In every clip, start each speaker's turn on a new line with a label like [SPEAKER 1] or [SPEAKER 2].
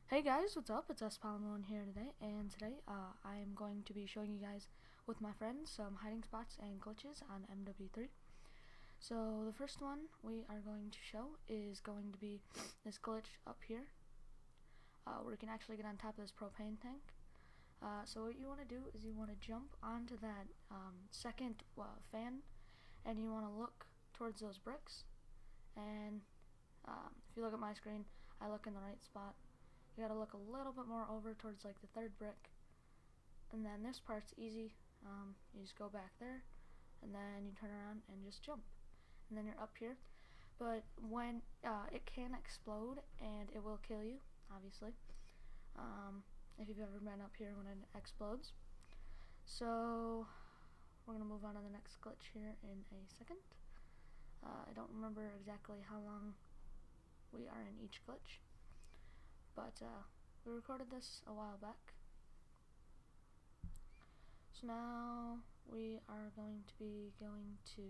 [SPEAKER 1] Hey guys, what's up? It's S1 here today, and today I am going to be showing you guys with my friends some hiding spots and glitches on MW3. So the first one we are going to show is going to be this glitch up here, where you can actually get on top of this propane tank. So what you want to do is you want to jump onto that second fan, and you want to look towards those bricks. And if you look at my screen, I look in the right spot. You gotta look a little bit more over towards like the third brick, and then this part's easy. You just go back there, and then you turn around and just jump, and then you're up here. But when it can explode and it will kill you, obviously, if you've ever been up here when it explodes. So we're gonna move on to the next glitch here in a second. I don't remember exactly how long we are in each glitch, but we recorded this a while back. So now we are going to be going to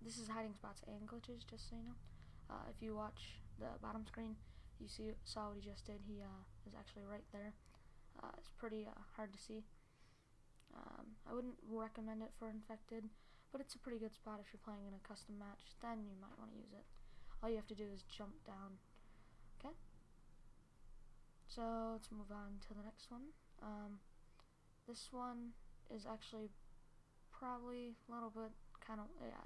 [SPEAKER 1] this is hiding spots and glitches, just so you know. If you watch the bottom screen, you saw what he just did. He is actually right there. It's pretty hard to see. I wouldn't recommend it for infected, but it's a pretty good spot if you're playing in a custom match. Then you might want to use it. All you have to do is jump down. Okay? So let's move on to the next one. This one is actually probably a little bit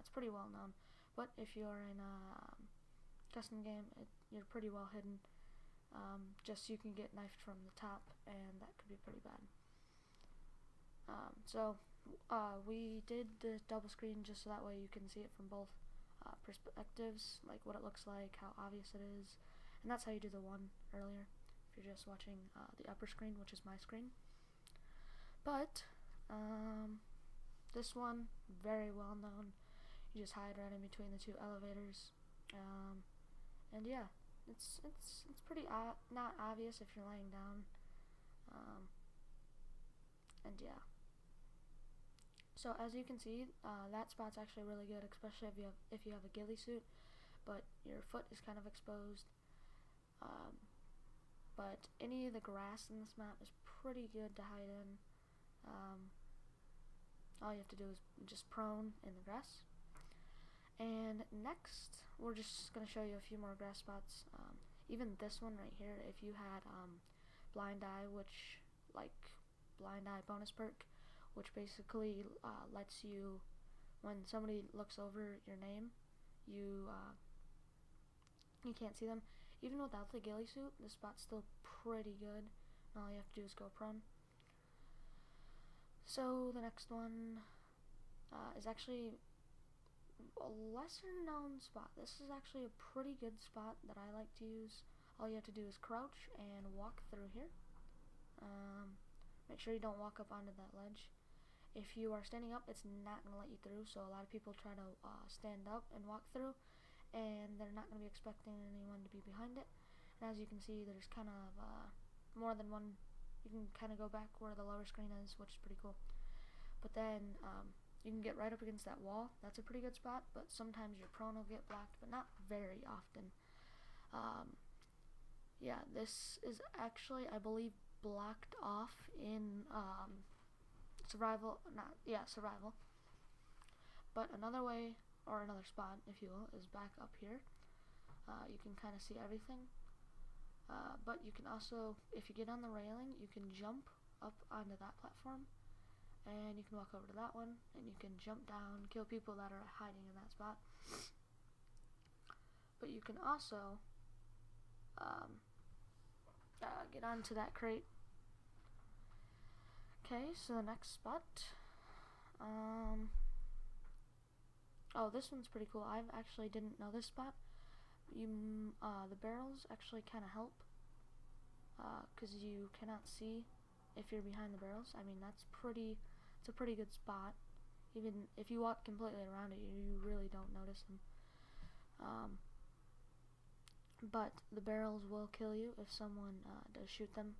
[SPEAKER 1] it's pretty well known. But if you're in a custom game, you're pretty well hidden. Just you can get knifed from the top, and that could be pretty bad. So we did the double screen just so that way you can see it from both perspectives, like what it looks like, how obvious it is, and that's how you do the one earlier if you're just watching the upper screen, which is my screen. But this one, very well known. You just hide right in between the two elevators, and yeah, it's pretty not obvious if you're laying down, and yeah. So as you can see, that spot's actually really good, especially if you have a ghillie suit, but your foot is kind of exposed. But any of the grass in this map is pretty good to hide in. All you have to do is just prone in the grass. And next, we're just going to show you a few more grass spots. Even this one right here, if you had blind eye, which like blind eye bonus perk, which basically lets you, when somebody looks over your name, you can't see them. Even without the ghillie suit, the spot's still pretty good, and all you have to do is go prone. So the next one is actually a lesser known spot. This is actually a pretty good spot that I like to use. All you have to do is crouch and walk through here. Make sure you don't walk up onto that ledge. If you are standing up, it's not going to let you through, so a lot of people try to stand up and walk through, and they're not going to be expecting anyone to be behind it. And as you can see, there's kind of more than one. You can kind of go back where the lower screen is, which is pretty cool. But then you can get right up against that wall. That's a pretty good spot, but sometimes your prone will get blocked, but not very often. Yeah, this is actually, I believe, blocked off in survival. Survival. But another way, or another spot, if you will, is back up here. You can kind of see everything. But you can also, if you get on the railing, you can jump up onto that platform, and you can walk over to that one, and you can jump down, kill people that are hiding in that spot. But you can also get onto that crate. Okay, so the next spot. Oh, this one's pretty cool. I actually didn't know this spot. The barrels actually kind of help, because you cannot see if you're behind the barrels. I mean, it's a pretty good spot. Even if you walk completely around it, you really don't notice them. But the barrels will kill you if someone does shoot them.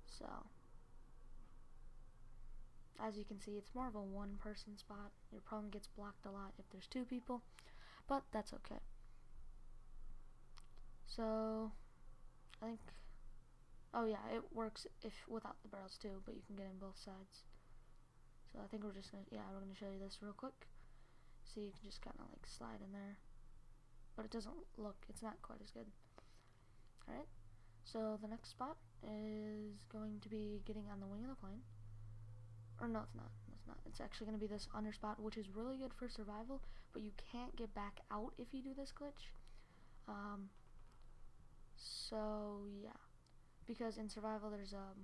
[SPEAKER 1] So, as you can see, it's more of a one-person spot. Your prone gets blocked a lot if there's two people, but that's okay. So I think, oh yeah, it works if without the barrels too, but you can get in both sides. So I think we're just gonna, yeah, we're gonna show you this real quick. So you can just kind of like slide in there, but it doesn't look, it's not quite as good. Alright, so the next spot is going to be getting on the wing of the plane. Or no, it's not. It's not. It's actually going to be this under spot, which is really good for survival, but you can't get back out if you do this glitch. So yeah, because in survival there's a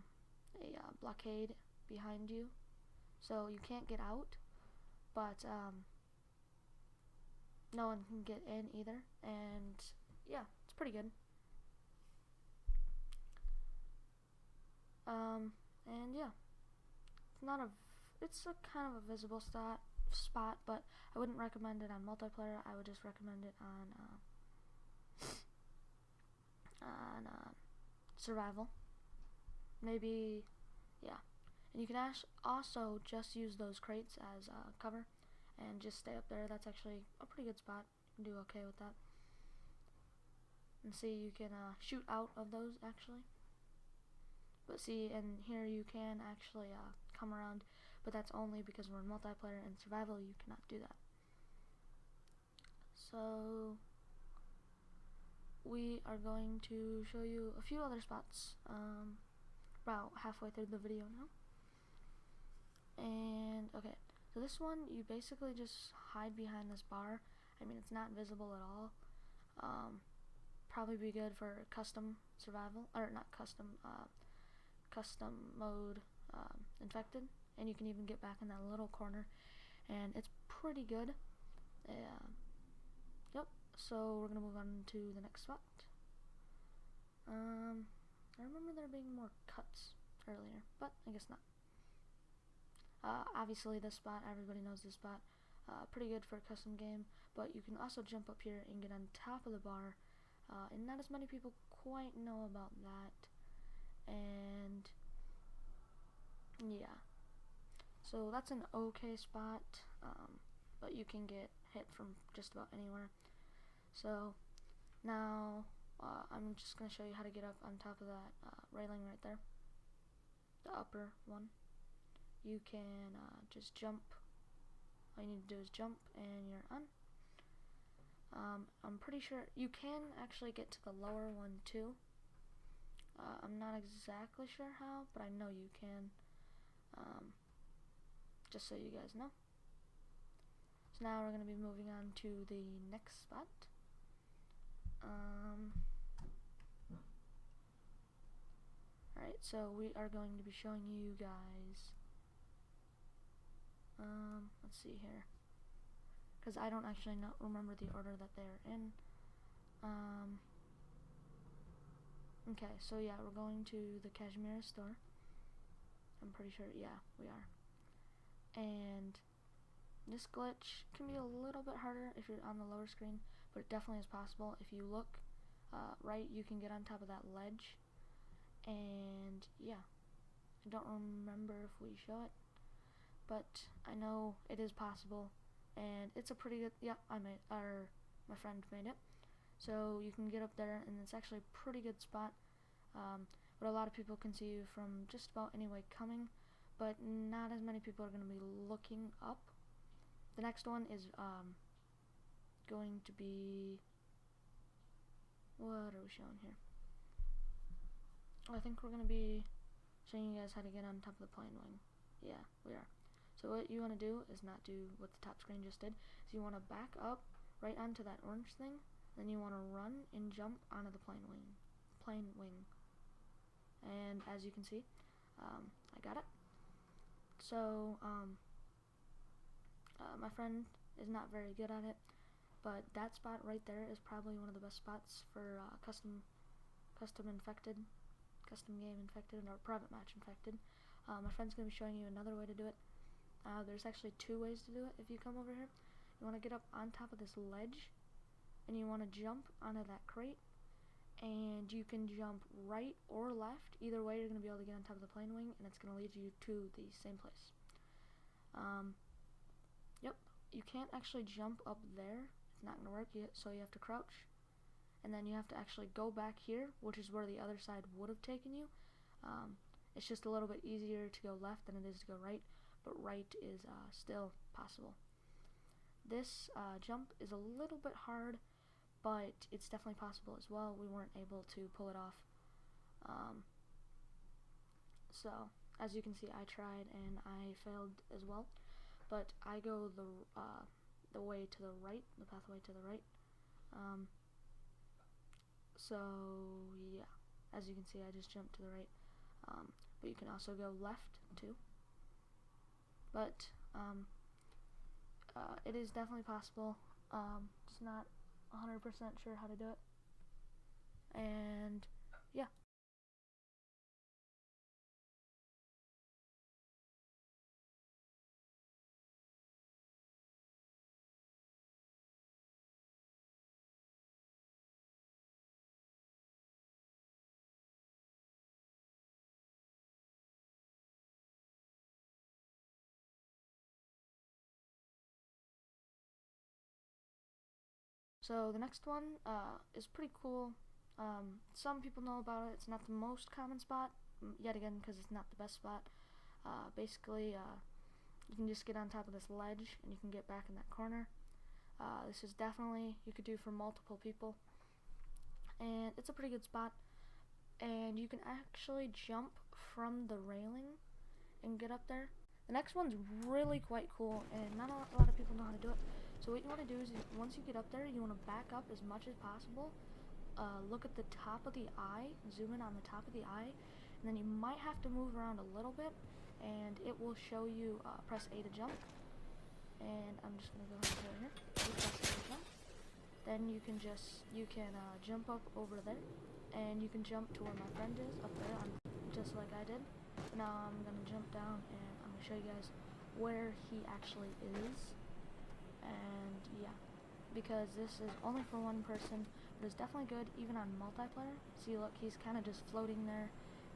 [SPEAKER 1] blockade behind you, so you can't get out, but no one can get in either, and yeah, it's pretty good. And yeah, it's a kind of a visible spot, but I wouldn't recommend it on multiplayer. I would just recommend it on survival. Maybe, yeah. And you can also just use those crates as cover and just stay up there. That's actually a pretty good spot. You can do okay with that. And see, you can shoot out of those actually. But see, and here you can actually come around, but that's only because we're in multiplayer. and survival you cannot do that. So we are going to show you a few other spots about halfway through the video now. And okay, so this one you basically just hide behind this bar. I mean, it's not visible at all. Probably be good for custom survival, or not custom, custom mode infected, and you can even get back in that little corner, and it's pretty good. Yep, so we're gonna move on to the next spot. I remember there being more cuts earlier, but I guess not. Obviously this spot, everybody knows this spot, pretty good for a custom game, but you can also jump up here and get on top of the bar, and not as many people quite know about that. And yeah, so that's an okay spot, but you can get hit from just about anywhere. So now I'm just going to show you how to get up on top of that railing right there, the upper one. You can just jump. All you need to do is jump and you're on. I'm pretty sure you can actually get to the lower one too. I'm not exactly sure how, but I know you can, just so you guys know. So now we're going to be moving on to the next spot. Alright, so we are going to be showing you guys, let's see here, because I don't actually remember the order that they're in. Okay, so yeah, we're going to the Kashmir store. I'm pretty sure, yeah, we are. And this glitch can be a little bit harder if you're on the lower screen, but it definitely is possible. If you look right, you can get on top of that ledge. And yeah, I don't remember if we show it, but I know it is possible, and it's a pretty good, yeah, my friend made it. So you can get up there, and it's actually a pretty good spot. But a lot of people can see you from just about any way coming, but not as many people are going to be looking up. The next one is going to be, what are we showing here? I think we're going to be showing you guys how to get on top of the plane wing. Yeah, we are. So what you want to do is not do what the top screen just did. So you want to back up right onto that orange thing, then you want to run and jump onto the plane wing. And as you can see, I got it. So my friend is not very good at it, but that spot right there is probably one of the best spots for custom game infected or private match infected. My friend's going to be showing you another way to do it. There's actually two ways to do it. If you come over here, you want to get up on top of this ledge, and you want to jump onto that crate, and you can jump right or left. Either way, you're going to be able to get on top of the plane wing, and it's going to lead you to the same place. Yep, you can't actually jump up there. It's not going to work, so you have to crouch, and then you have to actually go back here, which is where the other side would have taken you. It's just a little bit easier to go left than it is to go right, but right is still possible. This jump is a little bit hard, but it's definitely possible as well. We weren't able to pull it off. So as you can see, I tried and I failed as well, but I go the way to the right, the pathway to the right. So yeah, as you can see, I just jumped to the right, but you can also go left too. But it is definitely possible. Just not 100% sure how to do it. And yeah. So the next one is pretty cool. Some people know about it. It's not the most common spot, yet again, because it's not the best spot. Basically, you can just get on top of this ledge and you can get back in that corner. This is definitely, you could do for multiple people, and it's a pretty good spot. And you can actually jump from the railing and get up there. The next one's really quite cool, and not a lot of people know how to do it. So what you want to do is, once you get up there, you want to back up as much as possible. Look at the top of the eye, zoom in on the top of the eye, and then you might have to move around a little bit, and it will show you press A to jump. And I'm just gonna go ahead and do it here. You press A to jump. Then you can jump up over there, and you can jump to where my friend is up there, just like I did. Now I'm gonna jump down, and I'm gonna show you guys where he actually is. And yeah, because this is only for one person, but it's definitely good even on multiplayer. See, look, he's kind of just floating there,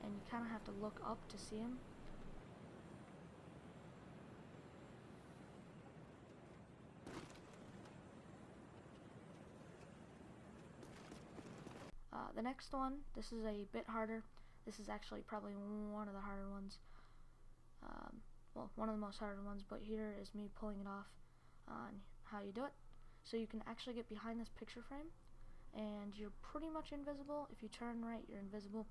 [SPEAKER 1] and you kind of have to look up to see him. The next one, this is a bit harder. This is actually probably one of the harder ones. Well, one of the most harder ones, but here is me pulling it off on how you do it. So you can actually get behind this picture frame, and you're pretty much invisible. If you turn right, you're invisible.